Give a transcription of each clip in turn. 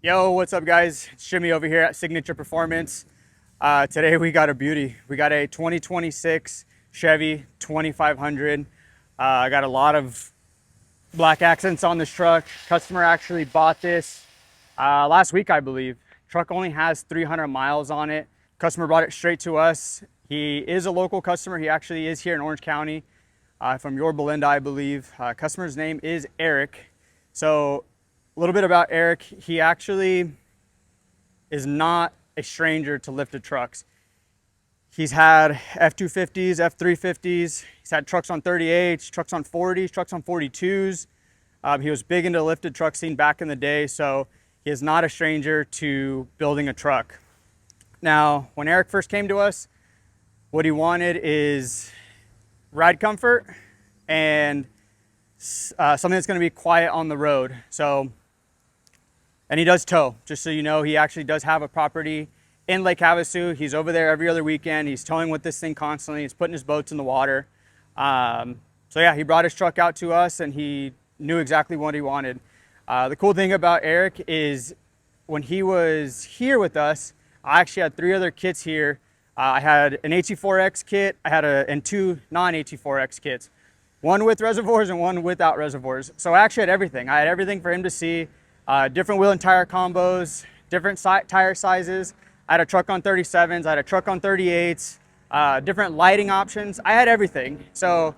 Yo, what's up guys? It's Jimmy over here at Signature Performance. Today we got a beauty. We got a 2026 Chevy 2500. I got a lot of black accents on this truck. Customer actually bought this last week, I believe. Truck only has 300 miles on it. Customer brought it straight to us. He is a local customer. He actually is here in Orange County, from your Belinda, I believe. Customer's name is Eric. So a little bit about Eric. He actually is not a stranger to lifted trucks. He's had F-250s, F-350s. He's had trucks on 38s, trucks on 40s, trucks on 42s. He was big into the lifted truck scene back in the day, so he is not a stranger to building a truck. Now, when Eric first came to us, what he wanted is ride comfort and something that's going to be quiet on the road. And he does tow, just so you know. He actually does have a property in Lake Havasu. He's over there every other weekend. He's towing with this thing constantly. He's putting his boats in the water. So yeah, he brought his truck out to us and he knew exactly what he wanted. The cool thing about Eric is when he was here with us, I actually had 3 other kits here. I had an HE4X kit, and 2 non-HE4X kits. One with reservoirs and one without reservoirs. So I actually had everything. I had everything for him to see. Different wheel and tire combos, different tire sizes. I had a truck on 37s, I had a truck on 38s, different lighting options. I had everything. So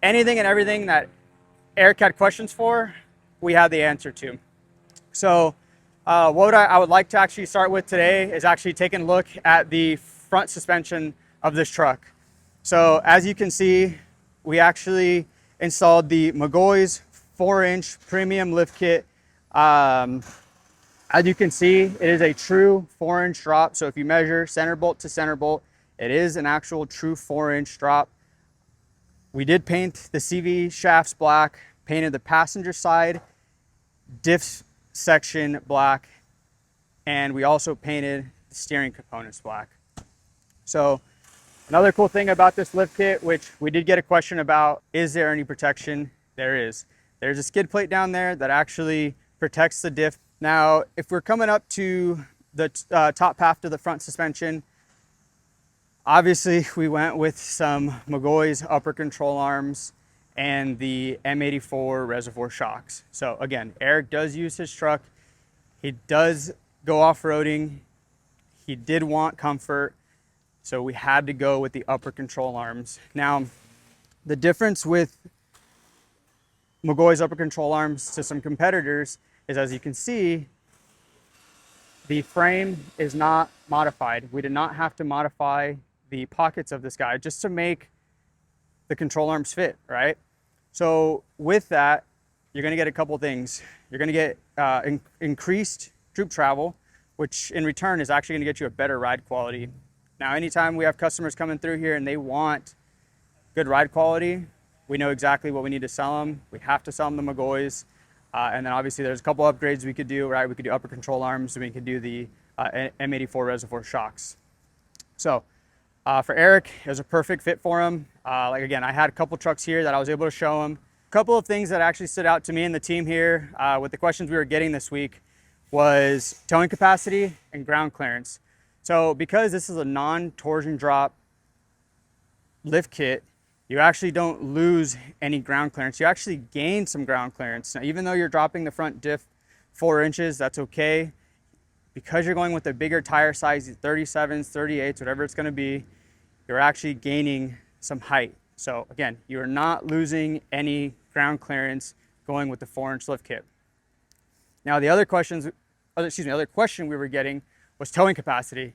anything and everything that Eric had questions for, we had the answer to. So what I would like to actually start with today is actually taking a look at the front suspension of this truck. So as you can see, we actually installed the McGaughys 4-inch premium lift kit. As you can see, it is a true 4-inch drop. So if you measure center bolt to center bolt, it is an actual true 4-inch drop. We did paint the CV shafts black, painted the passenger side diff section black, and we also painted the steering components black. So another cool thing about this lift kit, which we did get a question about, is there any protection? There is. There's a skid plate down there that actually protects the diff. Now, if we're coming up to the top half of the front suspension, obviously we went with some McGaughys upper control arms and the M84 reservoir shocks. So again, Eric does use his truck. He does go off-roading. He did want comfort, so we had to go with the upper control arms. Now, the difference with McGaughys upper control arms to some competitors is, as you can see, the frame is not modified. We did not have to modify the pockets of this guy just to make the control arms fit, right? So with that, you're gonna get a couple things. You're gonna get increased troop travel, which in return is actually gonna get you a better ride quality. Now, anytime we have customers coming through here and they want good ride quality, we know exactly what we need to sell them. We have to sell them the McGaughys. And then obviously there's a couple upgrades we could do, right? We could do upper control arms, and we could do the M84 reservoir shocks. So for Eric, it was a perfect fit for him. Like again, I had a couple trucks here that I was able to show him. A couple of things that actually stood out to me and the team here with the questions we were getting this week was towing capacity and ground clearance. So because this is a non-torsion drop lift kit, you actually don't lose any ground clearance. You actually gain some ground clearance. Now, even though you're dropping the front diff 4 inches, that's okay. Because you're going with a bigger tire size, 37s, 38s, whatever it's gonna be, you're actually gaining some height. So again, you're not losing any ground clearance going with the 4-inch lift kit. Now, the other question we were getting was towing capacity.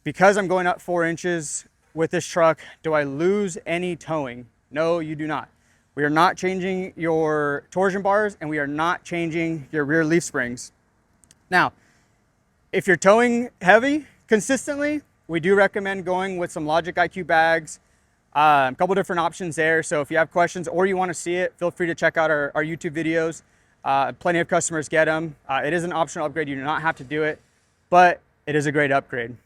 Because I'm going up 4 inches, with this truck, do I lose any towing? No, you do not. We are not changing your torsion bars, and we are not changing your rear leaf springs. Now, if you're towing heavy consistently, we do recommend going with some Logic IQ bags, a couple different options there. So if you have questions or you want to see it, feel free to check out our YouTube videos. Plenty of customers get them. It is an optional upgrade. You do not have to do it, but it is a great upgrade.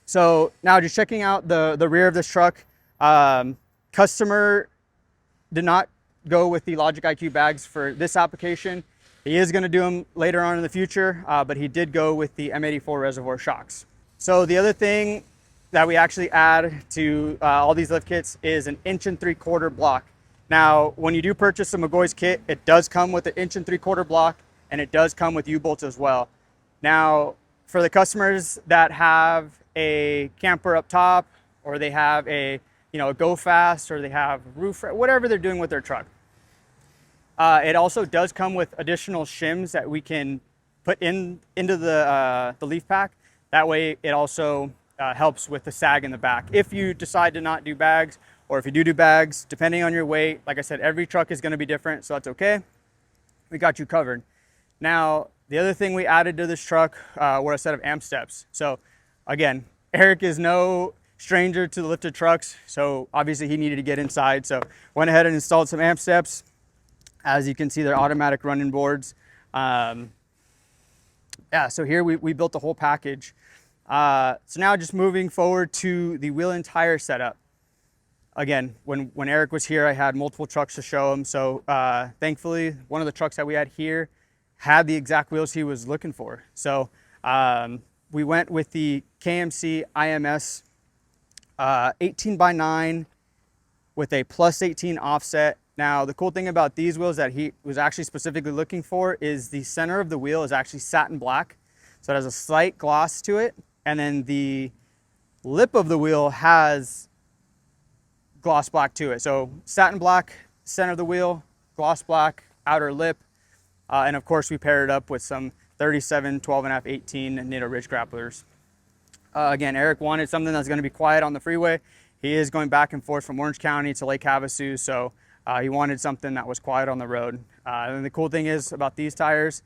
So now just checking out the rear of this truck, customer did not go with the Logic IQ bags for this application. He is going to do them later on in the future, but he did go with the M84 Reservoir shocks. So the other thing that we actually add to all these lift kits is an 1 3/4 block. Now, when you do purchase a McGaughys kit, it does come with an 1 3/4 block, and it does come with U-bolts as well. Now, for the customers that have a camper up top, or they have a go fast, or they have roof, whatever they're doing with their truck, it also does come with additional shims that we can put into the leaf pack. That way, it also helps with the sag in the back. If you decide to not do bags, or if you do bags, depending on your weight, like I said, every truck is going to be different, so that's okay. We got you covered. Now, the other thing we added to this truck were a set of amp steps. So again, Eric is no stranger to the lifted trucks, so obviously he needed to get inside. So went ahead and installed some amp steps. As you can see, they're automatic running boards. Yeah, so here we built the whole package. So now just moving forward to the wheel and tire setup. Again, when Eric was here, I had multiple trucks to show him. So thankfully, one of the trucks that we had here had the exact wheels he was looking for. So we went with the KMC IMS 18x9 with a +18 offset. Now, the cool thing about these wheels that he was actually specifically looking for is the center of the wheel is actually satin black. So it has a slight gloss to it. And then the lip of the wheel has gloss black to it. So satin black, center of the wheel, gloss black, outer lip. And of course, we paired it up with some 37, 12.5, 18 Nitto Ridge Grapplers. Again, Eric wanted something that's going to be quiet on the freeway. He is going back and forth from Orange County to Lake Havasu, so he wanted something that was quiet on the road. And the cool thing is about these tires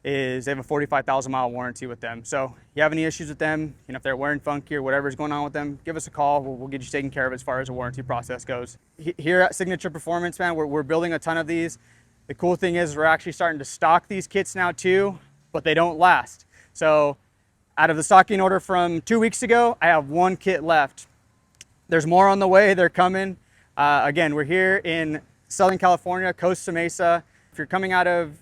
is they have a 45,000 mile warranty with them. So if you have any issues with them, if they're wearing funky or whatever's going on with them, give us a call. We'll get you taken care of as far as the warranty process goes. Here at Signature Performance, man, we're building a ton of these. The cool thing is we're actually starting to stock these kits now too, but they don't last. So out of the stocking order from 2 weeks ago, I have 1 kit left. There's more on the way, they're coming. Again, we're here in Southern California, Costa Mesa. If you're coming out of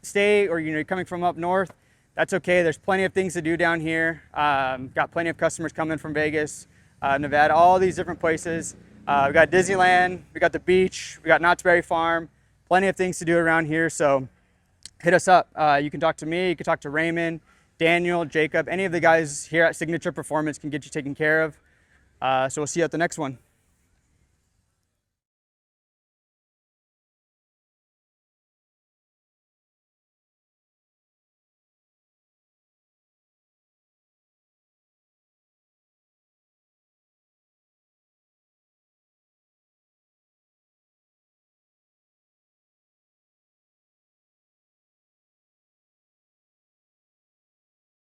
state or you're coming from up north, that's okay. There's plenty of things to do down here. Got plenty of customers coming from Vegas, Nevada, all these different places. We got Disneyland, we got the beach, we got Knott's Berry Farm, plenty of things to do around here. So hit us up. You can talk to me, you can talk to Raymond, Daniel, Jacob, any of the guys here at Signature Performance can get you taken care of. So we'll see you at the next one.